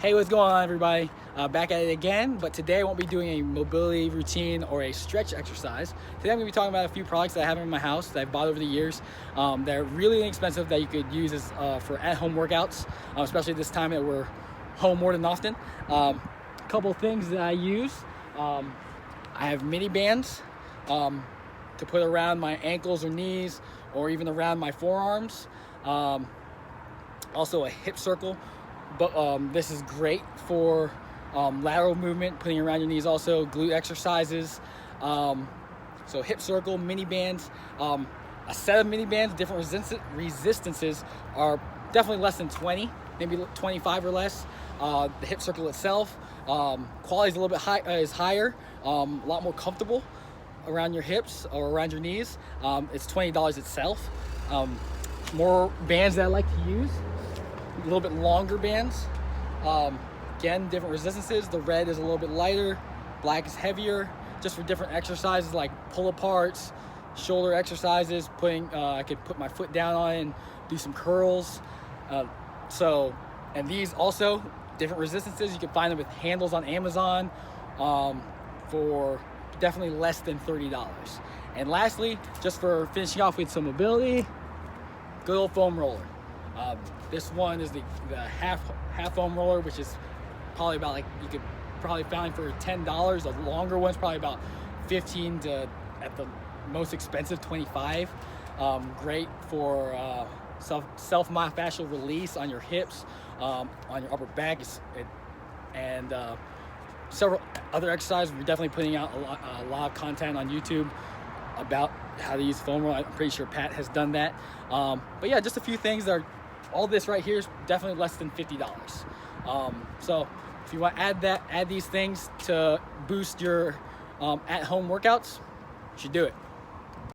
Hey, what's going on, everybody? Back at it again, but today I won't be doing a mobility routine or a stretch exercise. Today I'm going to be talking about a few products that I have in my house that I've bought over the years. They're really inexpensive that you could use as, for at-home workouts, especially this time that we're home more than often. A couple things that I use. I have mini bands to put around my ankles or knees or even around my forearms. Also a hip circle. But this is great for lateral movement, putting around your knees. Also glute exercises. So hip circle, mini bands. A set of mini bands, different resistances are definitely less than 20, maybe 25 or less. The hip circle itself, quality is a little bit higher, a lot more comfortable around your hips or around your knees. It's $20 itself. More bands that I like to use. A little bit longer bands. Again, different resistances. The red is a little bit lighter, black is heavier, just for different exercises like pull aparts, shoulder exercises. I could put my foot down on it and do some curls. And these also different resistances. You can find them with handles on Amazon for definitely less than $30. And lastly, just for finishing off with some mobility, good old foam roller. This one is the half foam roller, which is probably about, like, you could probably find for $10. The longer one's probably about 15 to, at the most expensive, 25. Great for self-myofascial release on your hips, on your upper back, and several other exercises. We're definitely putting out a lot of content on YouTube about how to use foam roller. I'm pretty sure Pat has done that. But yeah, just a few things that are, all this right here is definitely less than $50. So if you want to add these things to boost your at-home workouts, you should do it.